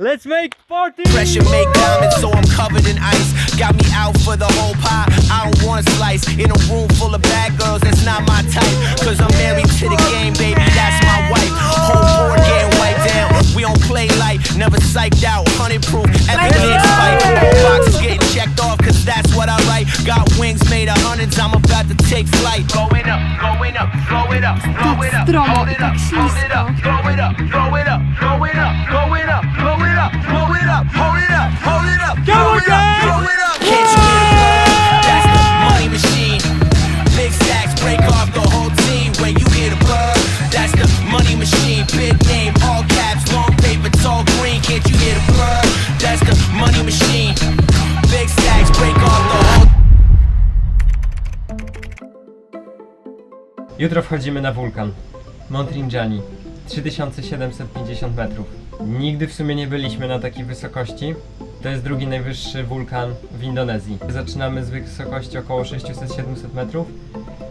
Let's make party! Pressure make diamonds, so I'm covered in ice. Got me out for the whole pie. I don't want a slice. In a room full of bad girls, that's not my type. Cause I'm married to the game, baby, that's my wife. Whole board getting wiped down. We don't play light, never psyched out. 100 proof, everything's spike. Whole box is getting checked off, cause that's what I write. Got wings made of hundreds, I'm about to take flight. Going up, going up, throw it up, throw it up, hold it up, hold it up, throw it up, throw it up, throw it up, throw it up, throw it up, throw it up, hold it up, hold it up, throw it up, throw it up. Can't you hear the buzz? That's the money machine. Big stacks break off the whole team when you hear the buzz. That's the money machine. Big name, all caps, long paper, tall green. Can't you hear the buzz? That's the money machine. Big stacks break off the whole. Jutro wchodzimy na wulkan Mont Rinjani, 3750 metrów. Nigdy w sumie nie byliśmy na takiej wysokości. To jest drugi najwyższy wulkan w Indonezji. Zaczynamy z wysokości około 600-700 metrów,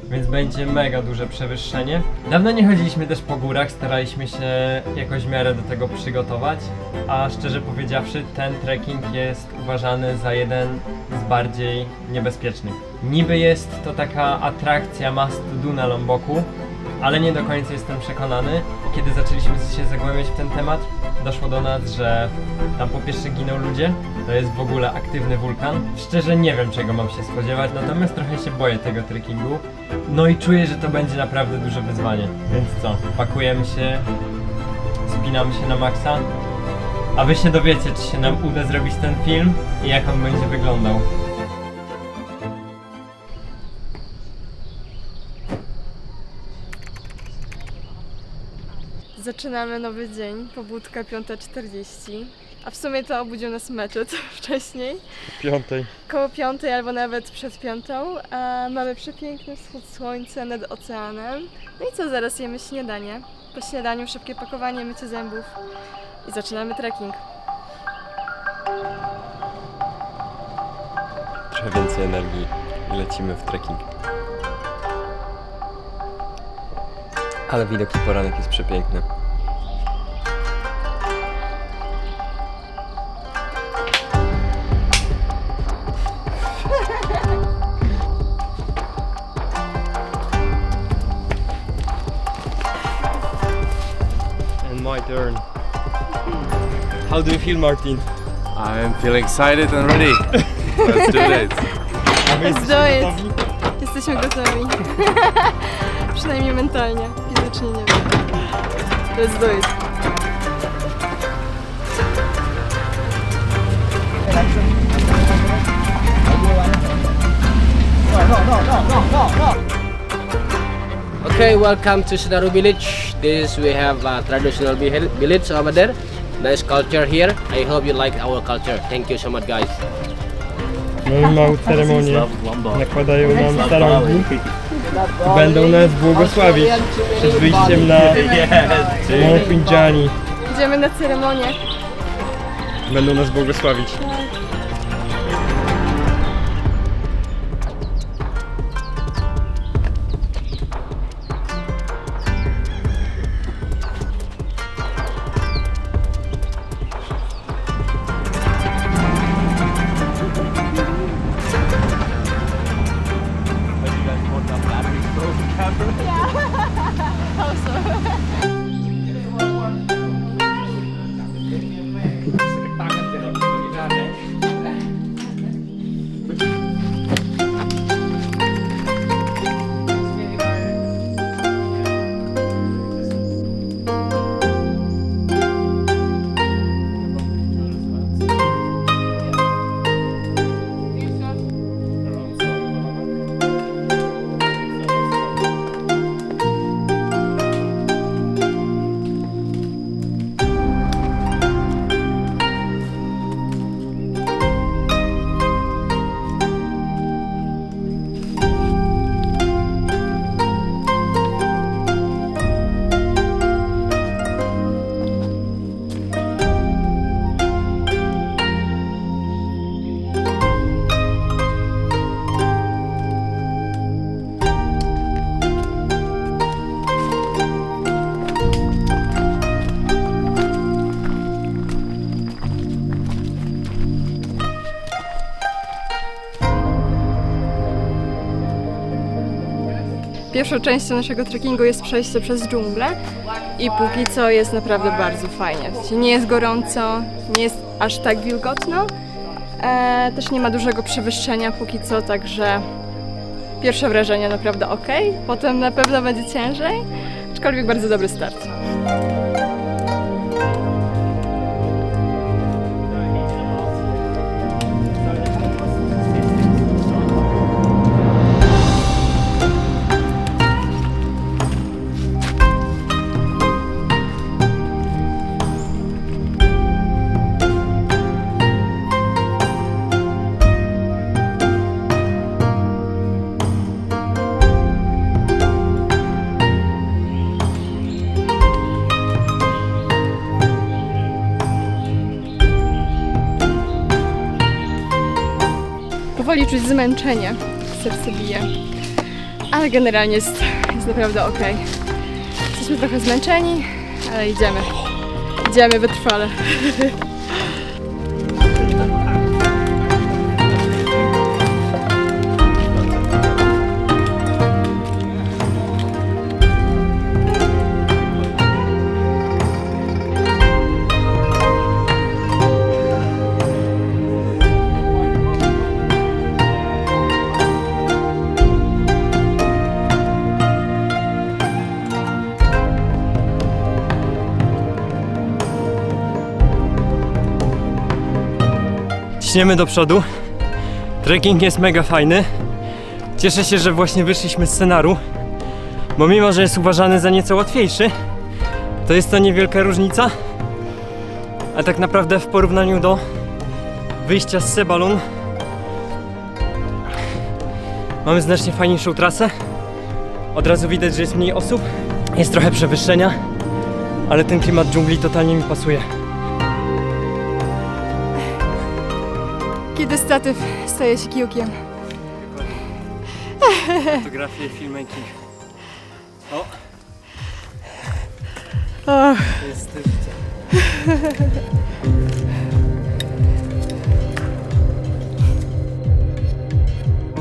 więc będzie mega duże przewyższenie. Dawno nie chodziliśmy też po górach, staraliśmy się jakoś w miarę do tego przygotować, a szczerze powiedziawszy ten trekking jest uważany za jeden z bardziej niebezpiecznych. Niby jest to taka atrakcja must do na Lomboku, ale nie do końca jestem przekonany. Kiedy zaczęliśmy się zagłębiać w ten temat, doszło do nas, że tam po pierwsze giną ludzie, to jest w ogóle aktywny wulkan. Szczerze nie wiem, czego mam się spodziewać, natomiast trochę się boję tego trekkingu. No i czuję, że to będzie naprawdę duże wyzwanie. Więc co, pakujemy się, spinamy się na maksa, a wy się dowiecie, czy się nam uda zrobić ten film i jak on będzie wyglądał. Zaczynamy nowy dzień, pobudka 5:40, a w sumie to obudził nas meczet wcześniej, 5. koło 5 albo nawet przed 5, a mamy przepiękny wschód słońca nad oceanem. No i co, zaraz jemy śniadanie. Po śniadaniu szybkie pakowanie, mycie zębów i zaczynamy trekking. Trochę więcej energii i lecimy w trekking. Ale widok i poranek jest przepiękny. And my turn. How do you feel, Martin? I'm feeling excited and ready. Let's do this. Let's do it! Jesteśmy gotowi. Przynajmniej mentalnie, fizycznie nie wiem. Let's do it! Okay, welcome to Senaru Village. This we have a traditional village over there. Nice culture here. I hope you like our culture. Thank you so much, guys. Mamy małą ceremonię. Nakładają nam sarągi. Będą nas błogosławić przed wyjściem na Mont Rinjani. Idziemy na ceremonię. Będą nas błogosławić. Pierwszą częścią naszego trekkingu jest przejście przez dżunglę i póki co jest naprawdę bardzo fajnie. W sensie nie jest gorąco, nie jest aż tak wilgotno, też nie ma dużego przewyższenia póki co, także pierwsze wrażenie naprawdę ok. Potem na pewno będzie ciężej, aczkolwiek bardzo dobry start. Powoli czuć zmęczenie, serce bije, ale generalnie jest naprawdę ok. Jesteśmy trochę zmęczeni, ale idziemy wytrwale. Ciśniemy do przodu. Trekking jest mega fajny. Cieszę się, że właśnie wyszliśmy z Senaru, bo mimo, że jest uważany za nieco łatwiejszy, to jest to niewielka różnica. A tak naprawdę w porównaniu do wyjścia z Sebalun mamy znacznie fajniejszą trasę. Od razu widać, że jest mniej osób, jest trochę przewyższenia, ale ten klimat dżungli totalnie mi pasuje. Kiedy statyw staje się kiłkiem. Fotografie, filmmaking. O! Och. To jest styl życia.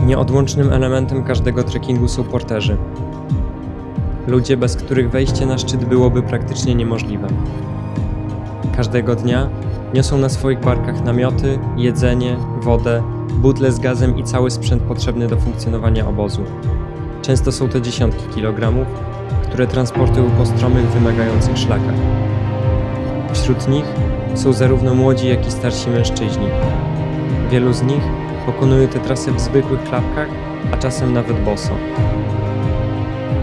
Nieodłącznym elementem każdego trekkingu są porterzy. Ludzie, bez których wejście na szczyt byłoby praktycznie niemożliwe. Każdego dnia niosą na swoich barkach namioty, jedzenie, wodę, butle z gazem i cały sprzęt potrzebny do funkcjonowania obozu. Często są to dziesiątki kilogramów, które transportują po stromych, wymagających szlakach. Wśród nich są zarówno młodzi, jak i starsi mężczyźni. Wielu z nich pokonuje te trasy w zwykłych klapkach, a czasem nawet boso.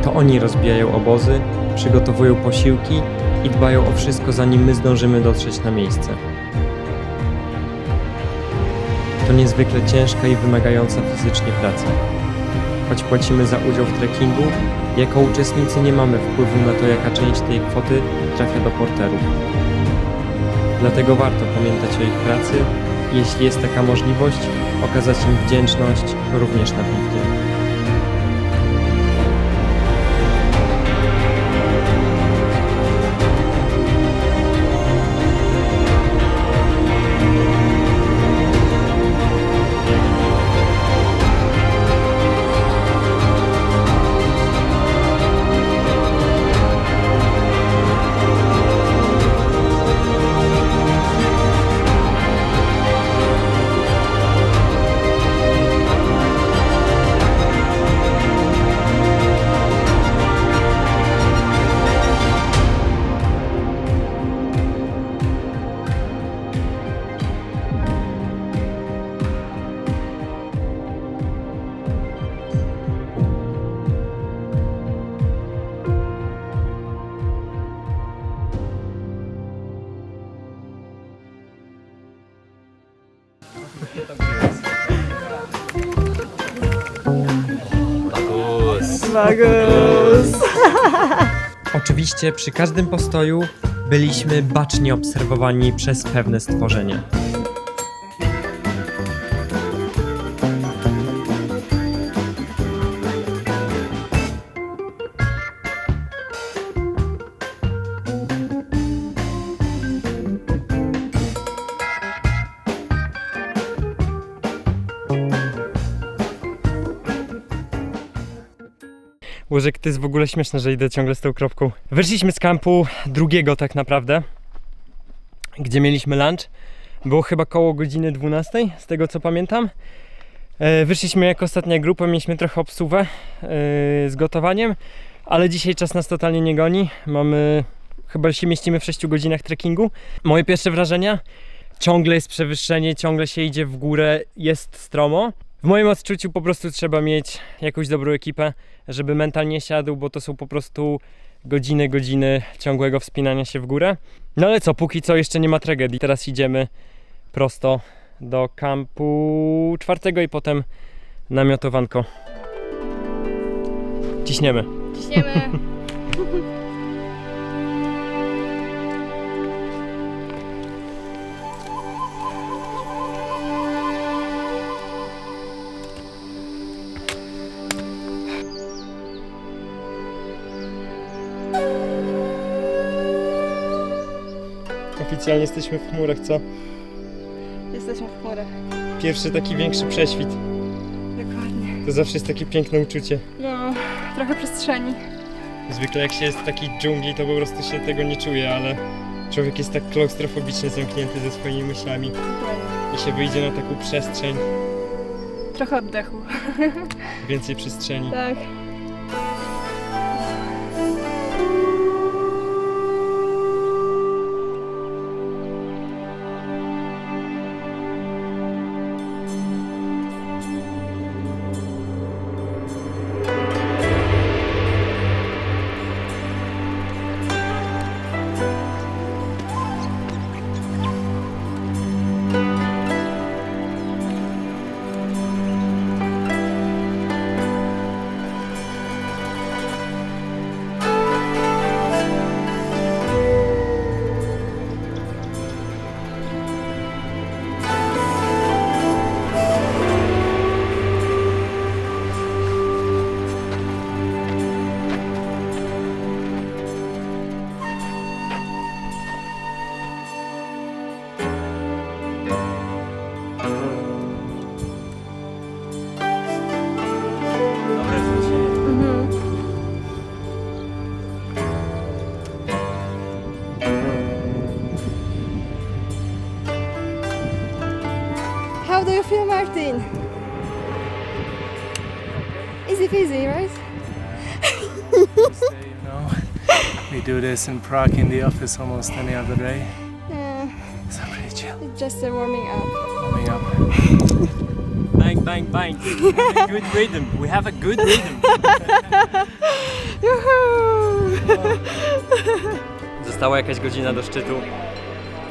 To oni rozbijają obozy, przygotowują posiłki i dbają o wszystko, zanim my zdążymy dotrzeć na miejsce. To niezwykle ciężka i wymagająca fizycznie praca. Choć płacimy za udział w trekkingu, jako uczestnicy nie mamy wpływu na to, jaka część tej kwoty trafia do porterów. Dlatego warto pamiętać o ich pracy i jeśli jest taka możliwość, okazać im wdzięczność również na piwnie. Magus! Oczywiście przy każdym postoju byliśmy bacznie obserwowani przez pewne stworzenie. Łożek, to jest w ogóle śmieszne, że idę ciągle z tą kropką. Wyszliśmy z kampu drugiego tak naprawdę, gdzie mieliśmy lunch. Było chyba koło godziny 12, z tego co pamiętam. Wyszliśmy jako ostatnia grupa, mieliśmy trochę obsuwę z gotowaniem, ale dzisiaj czas nas totalnie nie goni. Chyba się mieścimy w 6 godzinach trekkingu. Moje pierwsze wrażenia? Ciągle jest przewyższenie, ciągle się idzie w górę, jest stromo. W moim odczuciu po prostu trzeba mieć jakąś dobrą ekipę, żeby mental nie siadł, bo to są po prostu godziny ciągłego wspinania się w górę. No ale co, póki co jeszcze nie ma tragedii. Teraz idziemy prosto do kampu 4 i potem namiotowanko. Ciśniemy. Ciśniemy. Oficjalnie jesteśmy w chmurach, co? Jesteśmy w chmurach. Pierwszy taki większy prześwit. Dokładnie. To zawsze jest takie piękne uczucie. No, trochę przestrzeni. Zwykle jak się jest w takiej dżungli, to po prostu się tego nie czuje, ale człowiek jest tak klaustrofobicznie zamknięty ze swoimi myślami Dokładnie. i się wyjdzie na taką przestrzeń, Trochę oddechu. więcej przestrzeni. Tak. How do you feel, Martin? Easy peasy, right? You know, we do this in Prague in the office almost any other day. Yeah, So pretty chill. it's just a warming up. Warming up. Bang, bang, bang. We have a good rhythm. We have a good rhythm. Została jakaś godzina do szczytu.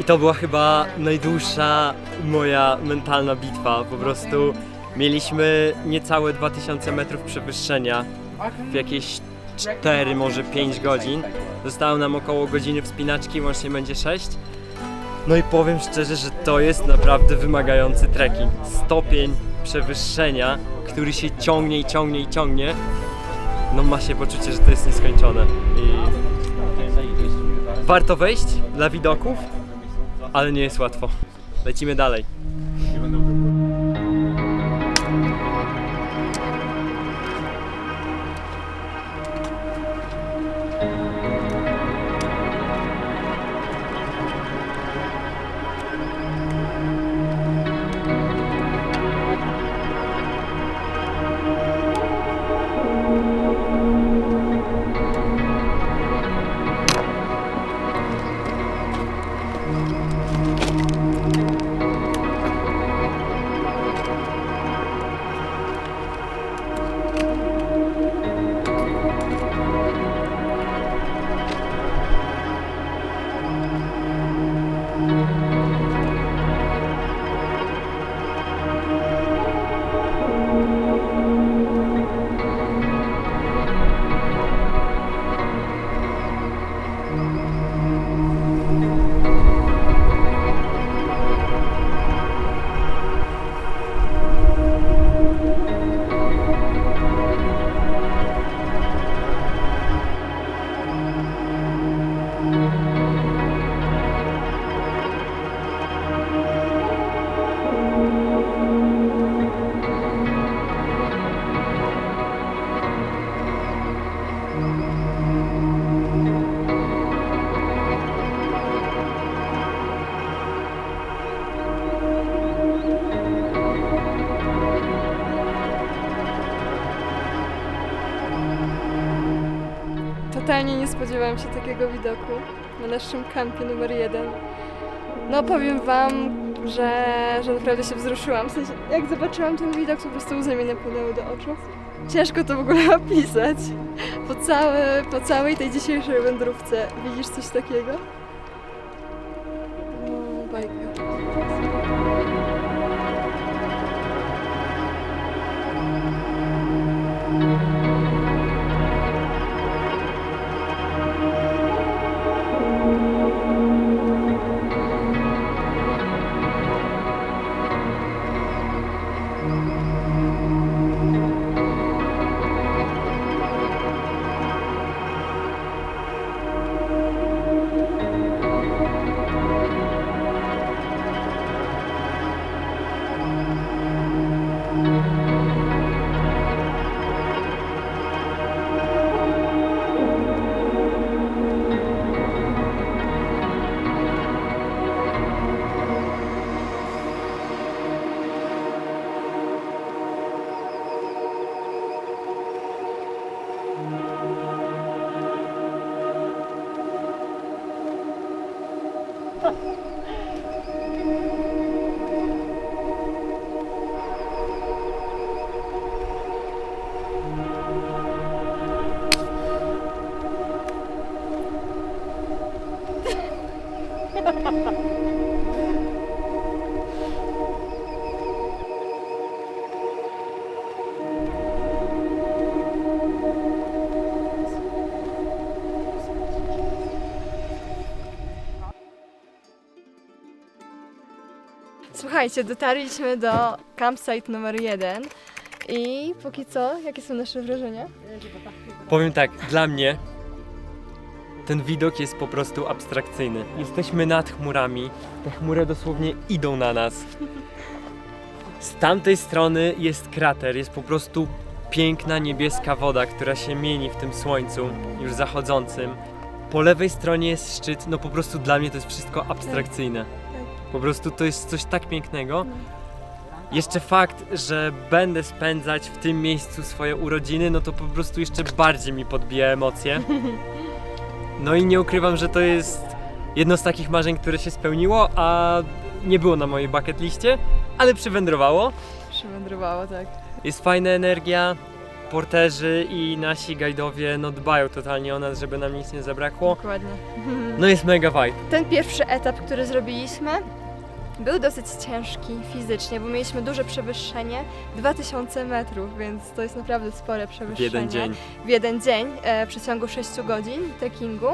I to była chyba najdłuższa moja mentalna bitwa. Po prostu mieliśmy niecałe 2000 metrów przewyższenia w jakieś 4, może 5 godzin. Zostało nam około godziny wspinaczki, łącznie będzie 6. No i powiem szczerze, że to jest naprawdę wymagający trekking. Stopień przewyższenia, który się ciągnie i ciągnie i ciągnie. No ma się poczucie, że to jest nieskończone. I warto wejść dla widoków, ale nie jest łatwo. Lecimy dalej. totalnie nie spodziewałam się takiego widoku na naszym kampie numer 1. No powiem wam, że naprawdę się wzruszyłam. W sensie, jak zobaczyłam ten widok, to po prostu łzy mi napłynęły do oczu. Ciężko to w ogóle opisać. Po całej tej dzisiejszej wędrówce widzisz coś takiego? No, bajka. Słuchajcie, dotarliśmy do campsite numer 1 i póki co, jakie są nasze wrażenia? Powiem tak, dla mnie ten widok jest po prostu abstrakcyjny. Jesteśmy nad chmurami, te chmury dosłownie idą na nas. Z tamtej strony jest krater, jest po prostu piękna niebieska woda, która się mieni w tym słońcu już zachodzącym. Po lewej stronie jest szczyt, no po prostu dla mnie to jest wszystko abstrakcyjne. Po prostu to jest coś tak pięknego. Jeszcze fakt, że będę spędzać w tym miejscu swoje urodziny, no to po prostu jeszcze bardziej mi podbija emocje. No i nie ukrywam, że to jest jedno z takich marzeń, które się spełniło, a nie było na mojej bucket liście, ale przywędrowało. Przywędrowało, tak. Jest fajna energia, porterzy i nasi gajdowie no dbają totalnie o nas, żeby nam nic nie zabrakło. Dokładnie. No jest mega vibe. Ten pierwszy etap, który zrobiliśmy, był dosyć ciężki fizycznie, bo mieliśmy duże przewyższenie, 2000 metrów, więc to jest naprawdę spore W przewyższenie. jeden dzień. W jeden dzień, w przeciągu 6 godzin trekkingu,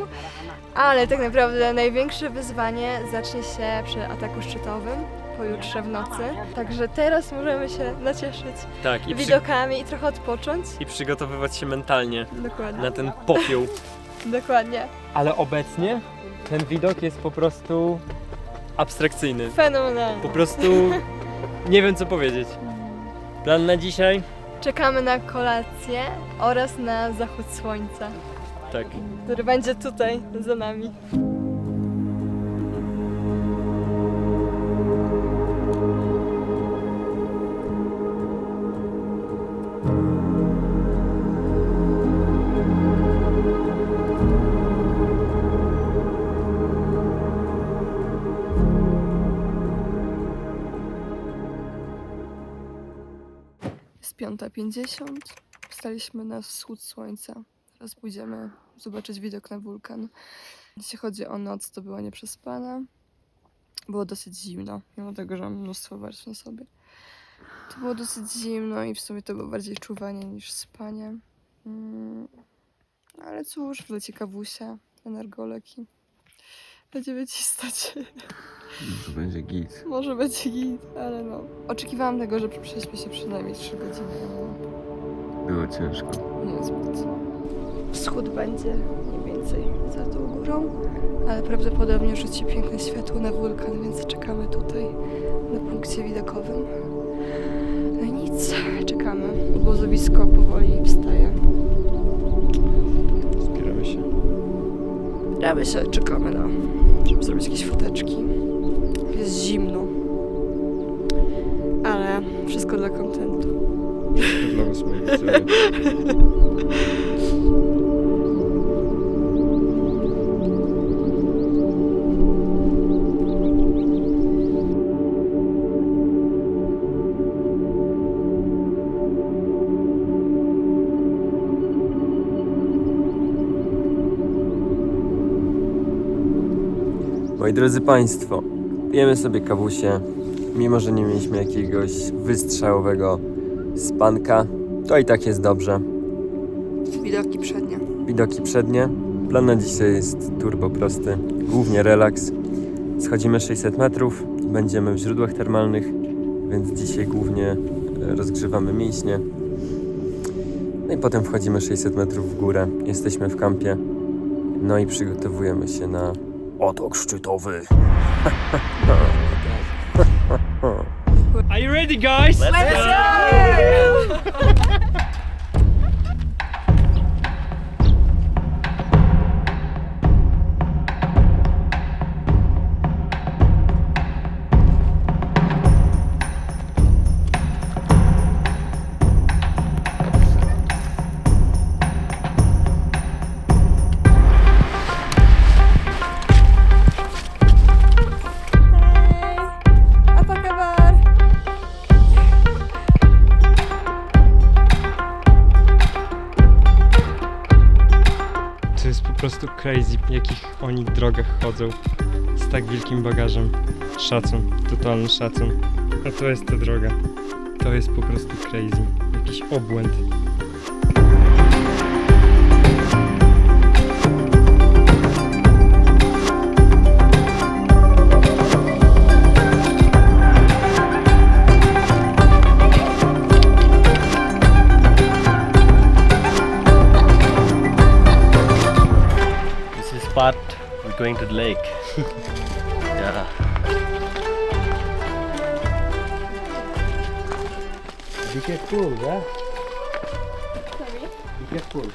ale tak naprawdę największe wyzwanie zacznie się przy ataku szczytowym, pojutrze w nocy. Także teraz możemy się nacieszyć Tak, i, widokami i trochę odpocząć. i przygotowywać się mentalnie Dokładnie. na ten popiół. Dokładnie. Ale obecnie ten widok jest po prostu abstrakcyjny. Fenomenalnie. Po prostu nie wiem co powiedzieć. Plan na dzisiaj? Czekamy na kolację oraz na zachód słońca, Tak. który będzie tutaj za nami. Jest 5:50. Wstaliśmy na wschód słońca. Teraz pójdziemy zobaczyć widok na wulkan. Jeśli chodzi o noc, to była nieprzespana. Było dosyć zimno, mimo tego, że mam mnóstwo warstw na sobie. To było dosyć zimno i w sumie to było bardziej czuwanie niż spanie. Ale cóż, wleci kawusia, energoleki. Będziemy cisnąć. To będzie git. Może będzie git, ale no. Oczekiwałam tego, że prześpię się przynajmniej 3 godziny. Było ciężko. Nie zbyt. Wschód będzie mniej więcej za tą górą, ale prawdopodobnie rzuci piękne światło na wulkan, więc czekamy tutaj na punkcie widokowym. No i nic, czekamy. Obozowisko powoli wstaje. Zbieramy się. Zbieramy się, czekamy na, żeby zrobić jakieś foteczki. Jest zimno, ale wszystko dla kontentu. Dla was moich Moi drodzy Państwo, pijemy sobie kawusie. Mimo że nie mieliśmy jakiegoś wystrzałowego spanka, to i tak jest dobrze. Widoki przednie. Widoki przednie. Plan na dzisiaj jest turbo prosty. Głównie relaks. Schodzimy 600 metrów. Będziemy w źródłach termalnych, więc dzisiaj głównie rozgrzewamy mięśnie. No i potem wchodzimy 600 metrów w górę. Jesteśmy w kampie. No i przygotowujemy się na otok szczytowy. Are you ready, guys? Apa kabar? To jest po prostu crazy, w jakich oni drogach chodzą z tak wielkim bagażem. Szacun, totalny szacun. A to jest ta droga. To jest po prostu crazy. Jakiś obłęd. This is part we're going to the lake. Yeah. Be careful, yeah? Be careful.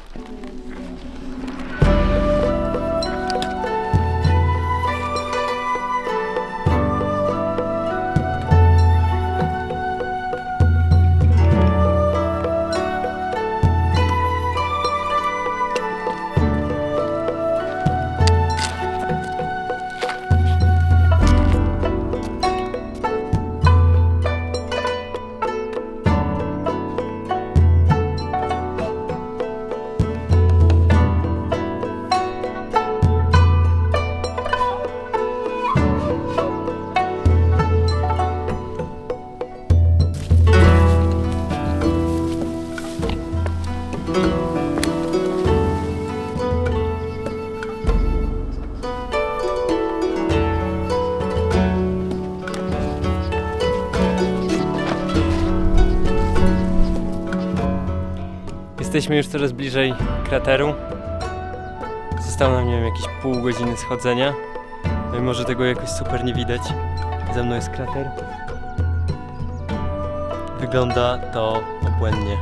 Jesteśmy już coraz bliżej krateru. Zostało nam, nie wiem, jakieś pół godziny schodzenia. Mimo że tego jakoś super nie widać. Za mną jest krater. Wygląda to obłędnie.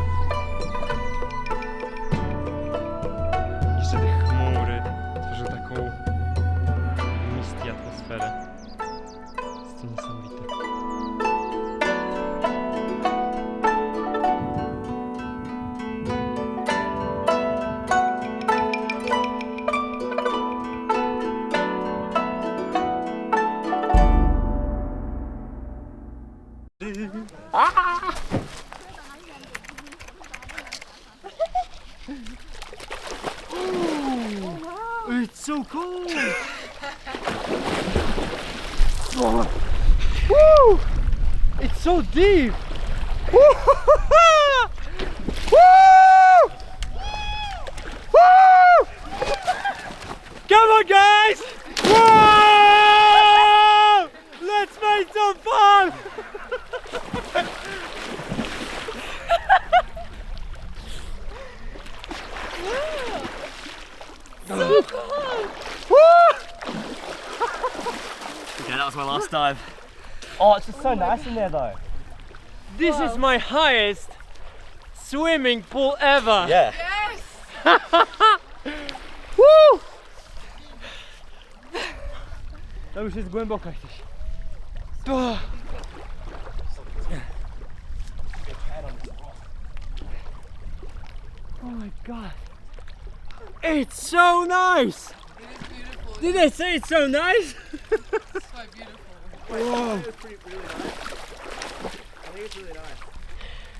Jeszcze te chmury tworzą taką misty atmosferę. Jest to niesamowite. It's so cold! Woo! It's so deep! Woo! Woo! Woo! Come on, guys! Whoa! Let's make some fun! Okay, that was my last dive. Oh, it's just so nice in there though. This is my highest swimming pool ever! Yeah. Woo! To już jest głęboko gdzieś. Oh my god. It's so nice! Did they say it's so nice? It's so beautiful.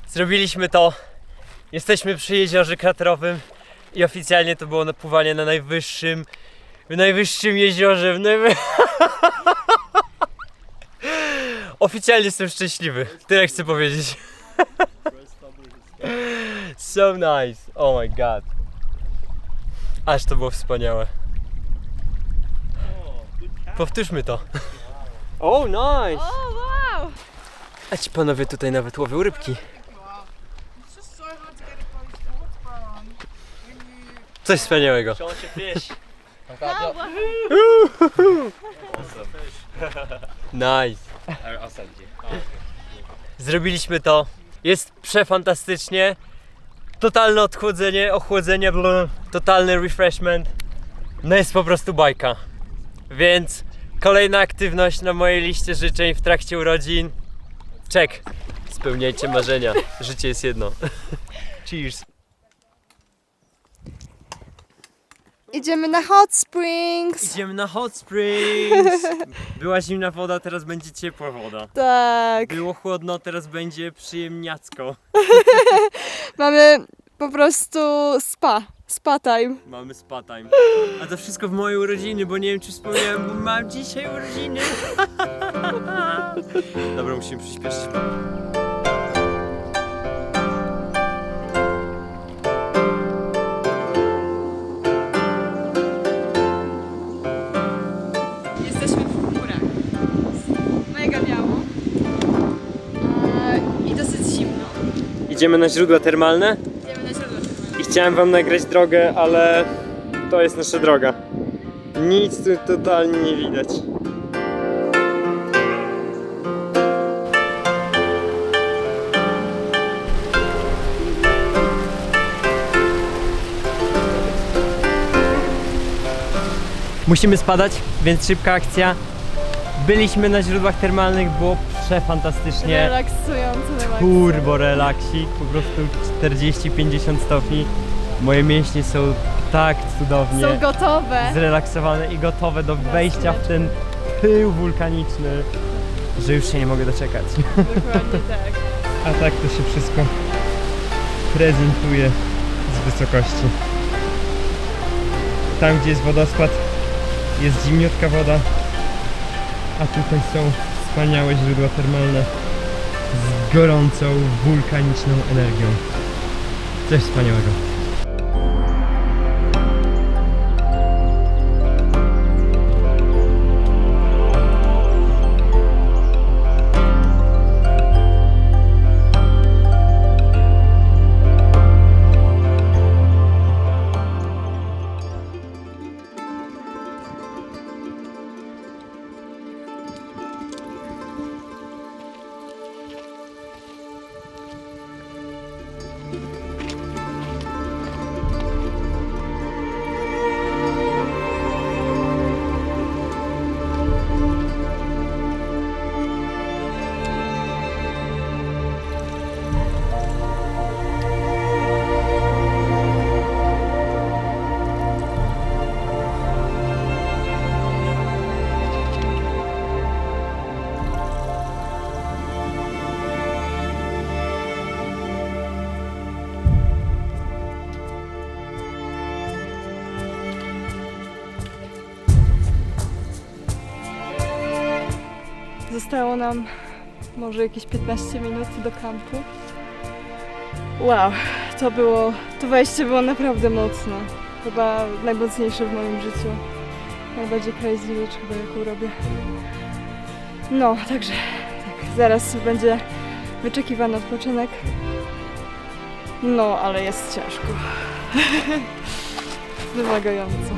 Zrobiliśmy to. Jesteśmy przy jeziorze kraterowym i oficjalnie to było napływanie na najwyższym w najwyższym jeziorze, Oficjalnie jestem szczęśliwy, tyle chcę powiedzieć. So nice, oh my god. Aż to było wspaniałe. Powtórzmy to. Oh nice! O, wow! A ci panowie tutaj nawet łowią rybki. Coś wspaniałego. Nice. Zrobiliśmy to. Jest przefantastycznie. Totalne ochłodzenie, totalny refreshment. No jest po prostu bajka. Więc kolejna aktywność na mojej liście życzeń w trakcie urodzin. Check. Spełniajcie marzenia. Życie jest jedno. Cheers. Idziemy na Hot Springs! Idziemy na Hot Springs. Była zimna woda, teraz będzie ciepła woda. Tak, Było chłodno, teraz będzie przyjemniacko. mamy po prostu spa time. Mamy spa time. A to wszystko w moje urodziny, bo nie wiem czy wspomniałem, bo mam dzisiaj urodziny. Dobra, musimy przyspieszyć. Jesteśmy w górach. Mega biało. I dosyć zimno. Idziemy na źródła termalne Idziemy na źródło. i chciałem wam nagrać drogę, ale to jest nasza droga. Nic tu totalnie nie widać. Musimy spadać, więc szybka akcja. Byliśmy na źródłach termalnych, było przefantastycznie. Relaksujący relaks. Turbo relaksik, po prostu 40-50 stopni. Moje mięśnie są tak cudownie Są gotowe. zrelaksowane i gotowe do wejścia w ten pył wulkaniczny, że już się nie mogę doczekać. Dokładnie tak. A tak to się wszystko prezentuje z wysokości. Tam gdzie jest wodospad jest zimniutka woda, a tutaj są wspaniałe źródła termalne z gorącą, wulkaniczną energią. Coś wspaniałego. Zostało nam może jakieś 15 minut do kampu. Wow, to wejście było naprawdę mocne. Chyba najmocniejsze w moim życiu. Najbardziej crazy rzecz chyba jaką robię. No, także tak, zaraz będzie wyczekiwany odpoczynek. No, ale jest ciężko. Wymagająco.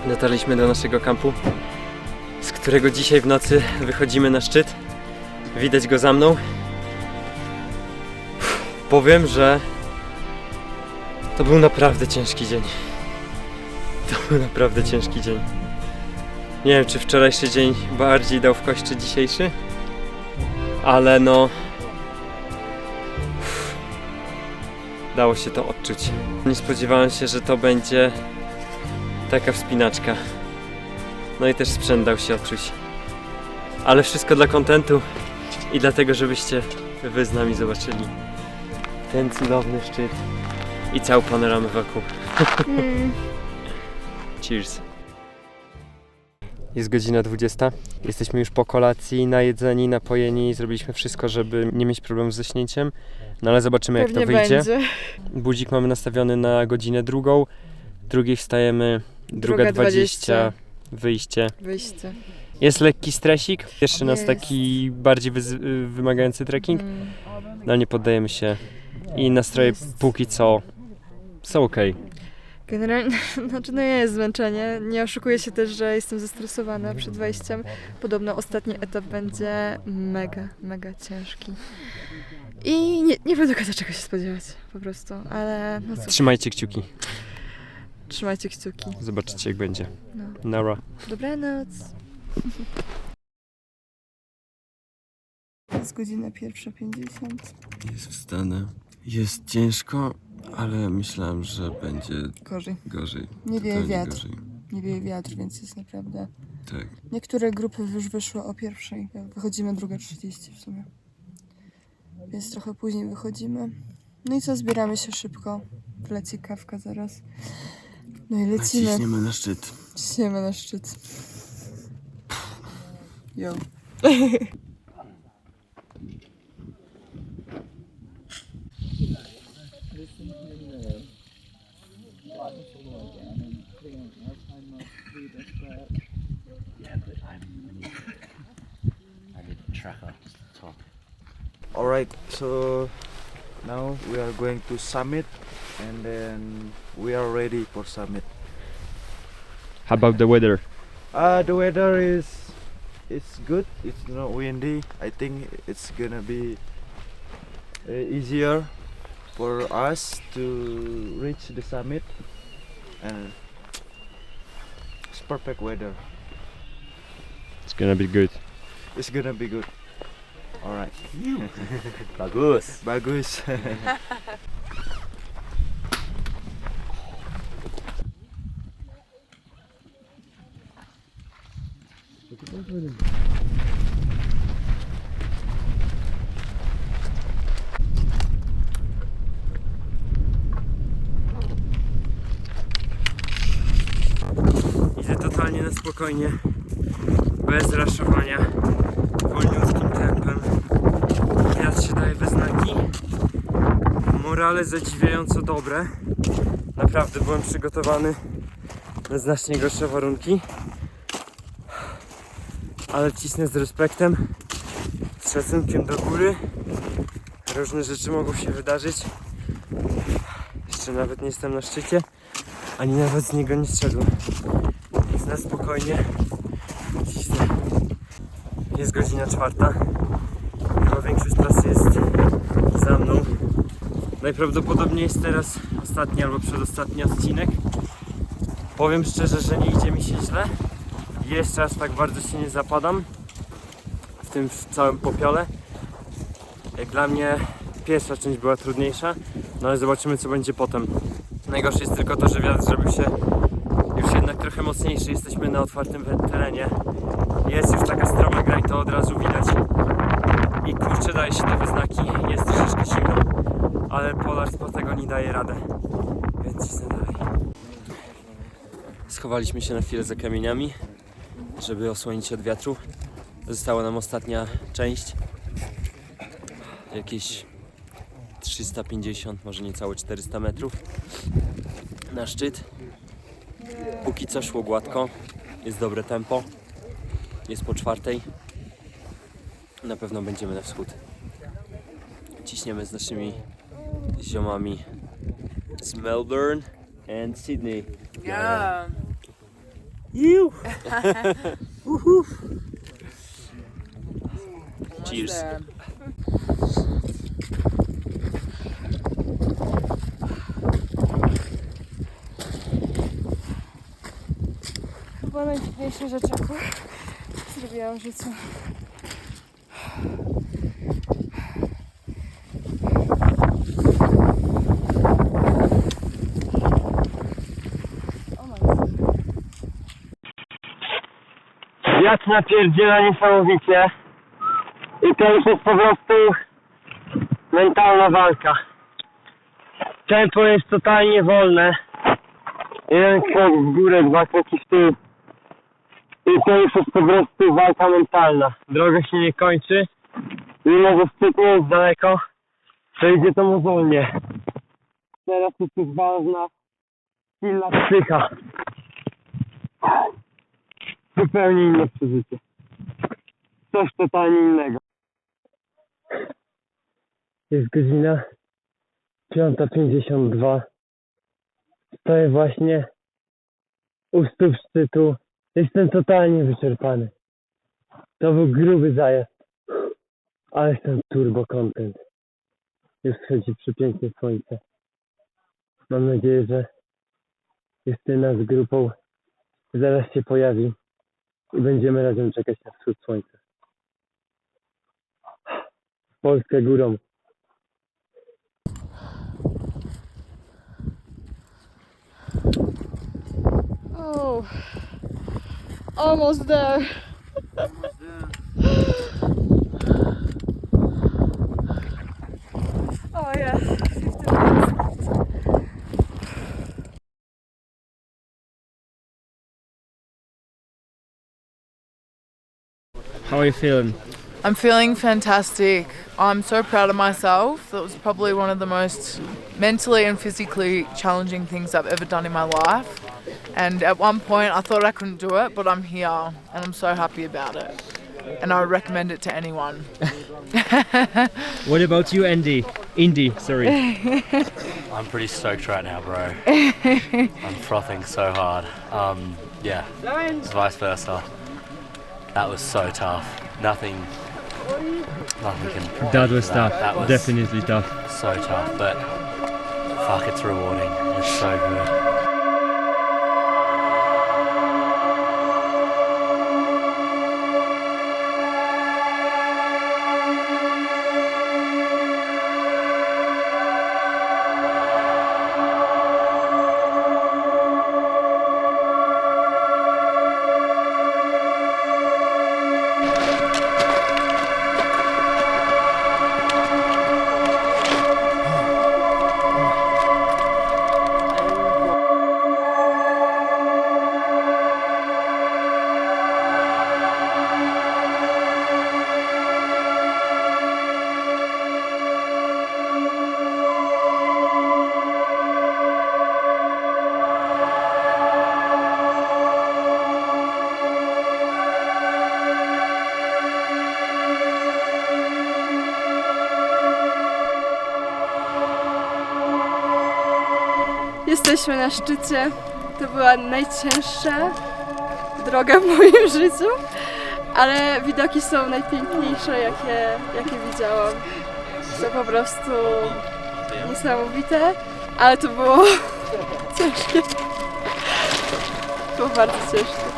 Dotarliśmy do naszego kampu, z którego dzisiaj w nocy wychodzimy na szczyt. Widać go za mną. Powiem, że to był naprawdę ciężki dzień. To był naprawdę ciężki dzień. Nie wiem, czy wczorajszy dzień bardziej dał w kość, czy dzisiejszy, ale no... dało się to odczuć. Nie spodziewałem się, że to będzie taka wspinaczka. No i też sprzęt dał się odczuć. Ale wszystko dla kontentu i dlatego, żebyście wy z nami zobaczyli ten cudowny szczyt i całą panoramę wokół. Cheers. Jest godzina 20. Jesteśmy już po kolacji, najedzeni, napojeni. Zrobiliśmy wszystko, żeby nie mieć problemu z zaśnięciem. No ale zobaczymy, jak to wyjdzie. Będzie. Budzik mamy nastawiony na godzinę drugą. Drugiej wstajemy, druga 20. Wyjście. Jest lekki stresik. Jeszcze nas taki bardziej wymagający trekking. No ale nie poddajemy się. I nastroje póki co są okej. Generalnie, znaczy no jest zmęczenie. Nie oszukuję się też, że jestem zestresowana przed wejściem. Podobno ostatni etap będzie mega ciężki. I nie wiem do końca czego się spodziewać po prostu, ale no cóż, Trzymajcie kciuki. trzymajcie kciuki. Zobaczycie, jak będzie. No. Nara. Dobranoc. Jest godzina 1:50. Jest wstanę. Jest ciężko, ale myślałem, że będzie gorzej. Nie wieje Totalnie wiatr. gorzej. Nie wieje wiatr, więc jest naprawdę... Tak. Niektóre grupy już wyszły o 1:00. Wychodzimy 2:30 w sumie. Więc trochę później wychodzimy. No i co, zbieramy się szybko. Wleci kawka zaraz. No i lecimy. Ciśniemy na szczyt. Ciśniemy na szczyt. Yo. Alright, so now we are going to summit and then we are ready for summit. How about the weather? The weather it's good, it's not windy. I think it's gonna be easier for us to reach the summit and it's perfect weather. It's gonna be good. It's gonna be good. Alright. Bagus. Bagus. Idę totalnie na spokojnie, bez raszowania, wolniutkim tempem. Wiatr się daje we znaki. Morale zadziwiająco dobre. Naprawdę byłem przygotowany na znacznie gorsze warunki. Ale cisnę z respektem, z szacunkiem do góry. Różne rzeczy mogą się wydarzyć. Jeszcze nawet nie jestem na szczycie, ani nawet z niego nie zszedłem. Więc na spokojnie cisnę. Jest godzina 4. Chyba większość trasy jest za mną. Najprawdopodobniej jest teraz ostatni albo przedostatni odcinek. Powiem szczerze, że nie idzie mi się źle. Jeszcze aż tak bardzo się nie zapadam w tym całym popiole. Jak dla mnie pierwsza część była trudniejsza, no ale zobaczymy, co będzie potem. Najgorsze jest tylko to, że wiatr zrobił się już jednak trochę mocniejszy. Jesteśmy na otwartym terenie. Jest już taka stroma gra i to od razu widać. I kurczę, daje się te wyznaki. Jest troszeczkę zimno, ale Polar po tego nie daje radę. Więc cisnę dalej. Schowaliśmy się na chwilę za kamieniami, żeby osłonić się od wiatru. Została nam ostatnia część. Jakieś 350, może niecałe 400 metrów na szczyt. Póki co szło gładko, jest dobre tempo, jest po 4. Na pewno będziemy na wschód. Ciśniemy z naszymi ziomami z Melbourne and Sydney. Yeah. You. Cheers. Chyba najdziwniejsza rzecz, jaką zrobiłam w życiu. wiatr napierdziela niesamowicie. I to już jest po prostu mentalna walka. Tempo jest totalnie wolne. Jeden krok w górę, 2 kroki w tył. I to już jest po prostu walka mentalna. Droga się nie kończy. Mimo że szczyt nie jest daleko, to idzie to mozolnie. Teraz jest już ważna, silna psycha. Zupełnie inne przeżycie. Coś totalnie innego. Jest godzina 5:52. Stoję właśnie u stóp szczytu. Jestem totalnie wyczerpany. To był gruby zajazd. Ale jestem turbo content. Już schodzi przepiękne słońce. Mam nadzieję, że Justyna z grupą zaraz się pojawi i będziemy razem czekać na wschód słońca. Polskę górą. Oh, almost there. Oh yeah, 15 minutes. How are you feeling? I'm feeling fantastic. I'm so proud of myself. That was probably one of the most mentally and physically challenging things I've ever done in my life. And at one point I thought I couldn't do it, but I'm here and I'm so happy about it. And I would recommend it to anyone. What about you, Indy, sorry. I'm pretty stoked right now, bro. I'm frothing so hard. Yeah, it's vice versa. That was so tough. Nothing can. That was tough. That was definitely tough. so tough, but fuck, it's rewarding. It's so good. Jesteśmy na szczycie. To była najcięższa droga w moim życiu, ale widoki są najpiękniejsze, jakie widziałam. To po prostu niesamowite, ale to było ciężkie. Było bardzo ciężkie.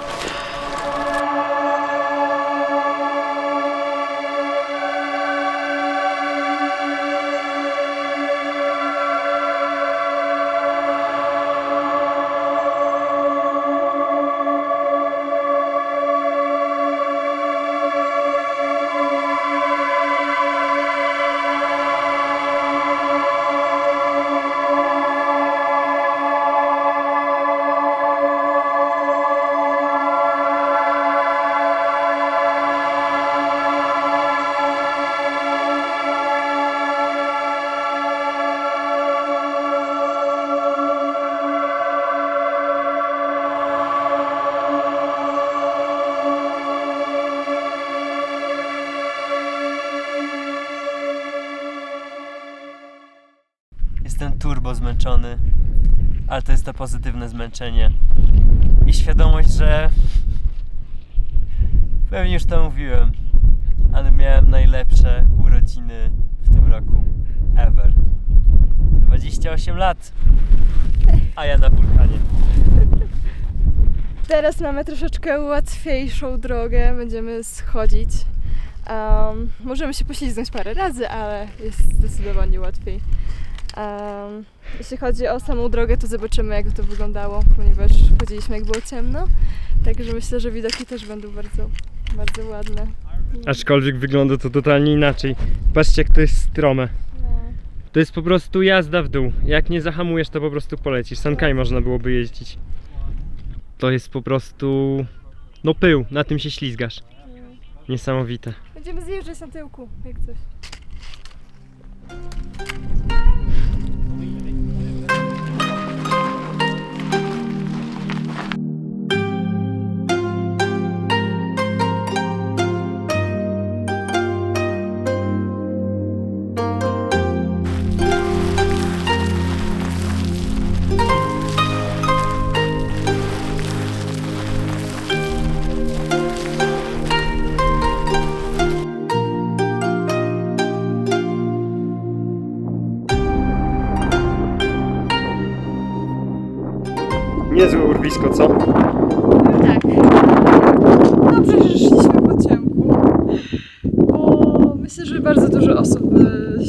Jestem turbo zmęczony, ale to jest to pozytywne zmęczenie i świadomość, że pewnie już to mówiłem, ale miałem najlepsze urodziny w tym roku ever. 28 lat, a ja na wulkanie. Teraz mamy troszeczkę łatwiejszą drogę, będziemy schodzić, Możemy się poślizgnąć parę razy, ale jest zdecydowanie łatwiej. Jeśli chodzi o samą drogę, to zobaczymy, jak to wyglądało, ponieważ chodziliśmy, jak było ciemno. Także myślę, że widoki też będą bardzo, bardzo ładne. Aczkolwiek wygląda to totalnie inaczej. Patrzcie, jak to jest strome. To jest po prostu jazda w dół. Jak nie zahamujesz, to po prostu polecisz. Sankami można byłoby jeździć. To jest po prostu... no pył, na tym się ślizgasz. Niesamowite. Będziemy zjeżdżać na tyłku, jak coś. Niezłe urwisko, co? Tak. Dobrze, że szliśmy po ciemku, bo myślę, że bardzo dużo osób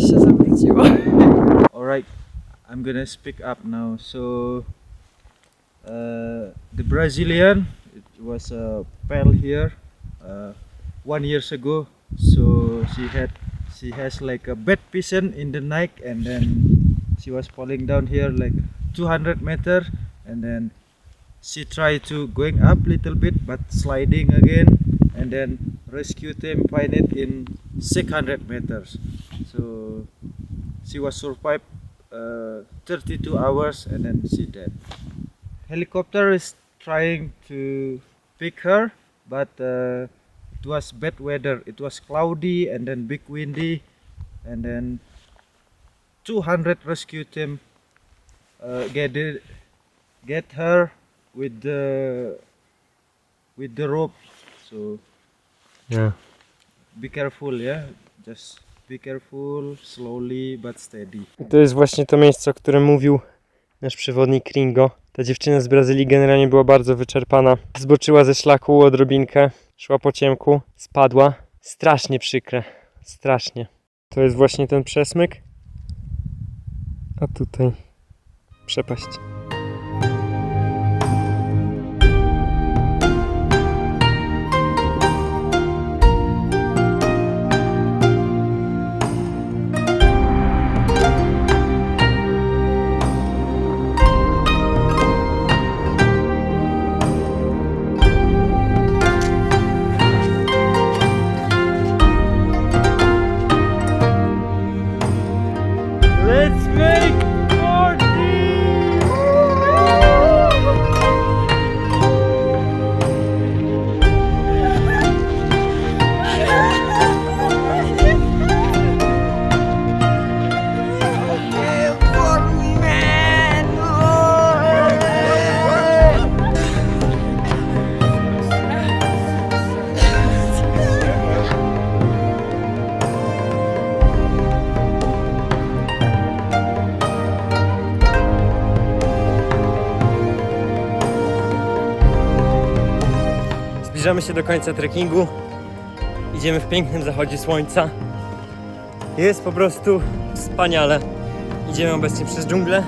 się zawróciło. Alright, I'm gonna speak up now. So, the Brazilian, it was a pal here 1 year ago. So she has like a bad vision in the night, and then she was falling down here like 200 meters, and then she tried to going up little bit but sliding again, and then rescue team find it in 600 meters. So she was survived 32 hours, and then she dead. Helicopter is trying to pick her, but it was bad weather. It was cloudy and then big windy, and then 200 rescue team get her with the rope. So Yeah. be careful, yeah. Just be careful, slowly but steady. I to jest właśnie to miejsce, o którym mówił nasz przewodnik Ringo. Ta dziewczyna z Brazylii generalnie była bardzo wyczerpana. Zboczyła ze szlaku odrobinkę, szła po ciemku, spadła. Strasznie przykre, strasznie. To jest właśnie ten przesmyk. A tutaj przepaść. Let's make 40. Zbliżamy się do końca trekkingu. Idziemy w pięknym zachodzie słońca. Jest po prostu wspaniale. Idziemy obecnie przez dżunglę.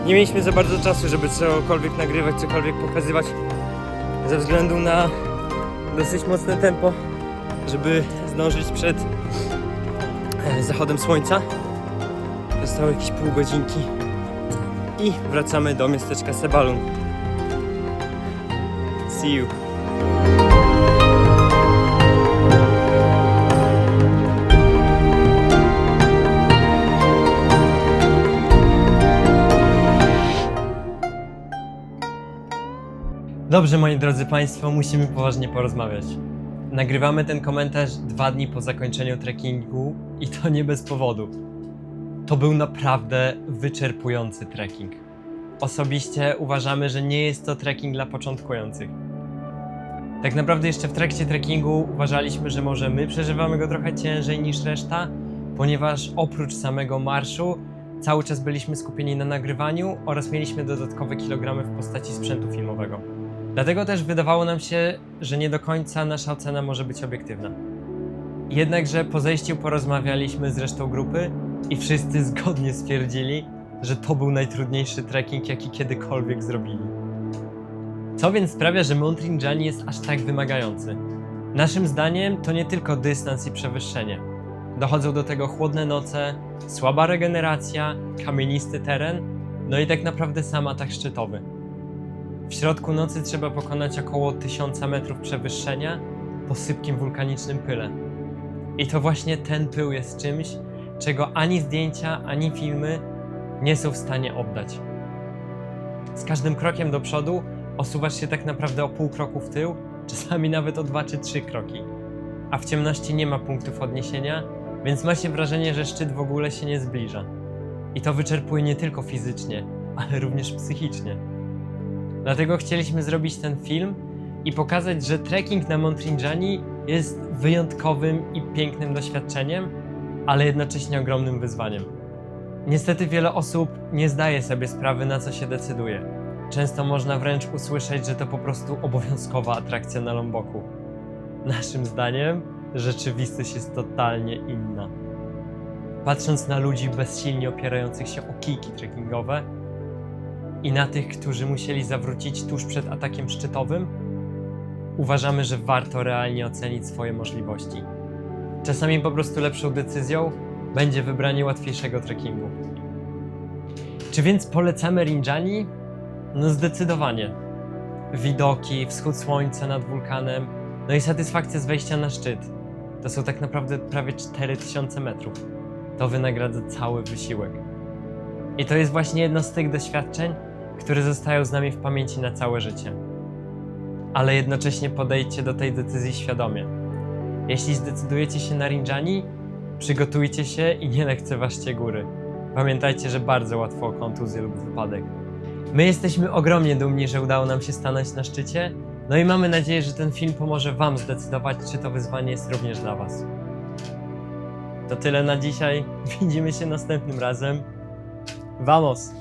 Nie mieliśmy za bardzo czasu, żeby cokolwiek nagrywać, cokolwiek pokazywać, ze względu na dosyć mocne tempo, żeby zdążyć przed zachodem słońca. Zostało jakieś pół godzinki i wracamy do miasteczka Sebalun. See you. Dobrze, moi drodzy Państwo, musimy poważnie porozmawiać. Nagrywamy ten komentarz 2 dni po zakończeniu trekkingu i to nie bez powodu. To był naprawdę wyczerpujący trekking. Osobiście uważamy, że nie jest to trekking dla początkujących. Tak naprawdę jeszcze w trakcie trekkingu uważaliśmy, że może my przeżywamy go trochę ciężej niż reszta, ponieważ oprócz samego marszu cały czas byliśmy skupieni na nagrywaniu oraz mieliśmy dodatkowe kilogramy w postaci sprzętu filmowego. Dlatego też wydawało nam się, że nie do końca nasza ocena może być obiektywna. Jednakże po zejściu porozmawialiśmy z resztą grupy i wszyscy zgodnie stwierdzili, że to był najtrudniejszy trekking, jaki kiedykolwiek zrobili. Co więc sprawia, że Mont Rinjani jest aż tak wymagający? Naszym zdaniem to nie tylko dystans i przewyższenie. Dochodzą do tego chłodne noce, słaba regeneracja, kamienisty teren, no i tak naprawdę sam atak szczytowy. W środku nocy trzeba pokonać około 1000 metrów przewyższenia po sypkim wulkanicznym pyle. I to właśnie ten pył jest czymś, czego ani zdjęcia, ani filmy nie są w stanie oddać. Z każdym krokiem do przodu osuwasz się tak naprawdę o pół kroku w tył, czasami nawet o 2 czy 3 kroki. A w ciemności nie ma punktów odniesienia, więc ma się wrażenie, że szczyt w ogóle się nie zbliża. I to wyczerpuje nie tylko fizycznie, ale również psychicznie. Dlatego chcieliśmy zrobić ten film i pokazać, że trekking na Mont Rinjani jest wyjątkowym i pięknym doświadczeniem, ale jednocześnie ogromnym wyzwaniem. Niestety wiele osób nie zdaje sobie sprawy, na co się decyduje. Często można wręcz usłyszeć, że to po prostu obowiązkowa atrakcja na Lomboku. Naszym zdaniem rzeczywistość jest totalnie inna. Patrząc na ludzi bezsilnie opierających się o kijki trekkingowe i na tych, którzy musieli zawrócić tuż przed atakiem szczytowym, uważamy, że warto realnie ocenić swoje możliwości. Czasami po prostu lepszą decyzją będzie wybranie łatwiejszego trekkingu. Czy więc polecamy Rinjani? No zdecydowanie. Widoki, wschód słońca nad wulkanem, no i satysfakcja z wejścia na szczyt. To są tak naprawdę prawie 4000 metrów. To wynagradza cały wysiłek. I to jest właśnie jedno z tych doświadczeń, które zostają z nami w pamięci na całe życie. Ale jednocześnie podejdźcie do tej decyzji świadomie. Jeśli zdecydujecie się na Rinjani, przygotujcie się i nie lekceważcie góry. Pamiętajcie, że bardzo łatwo o kontuzję lub wypadek. My jesteśmy ogromnie dumni, że udało nam się stanąć na szczycie, no i mamy nadzieję, że ten film pomoże Wam zdecydować, czy to wyzwanie jest również dla Was. To tyle na dzisiaj. Widzimy się następnym razem. Vamos!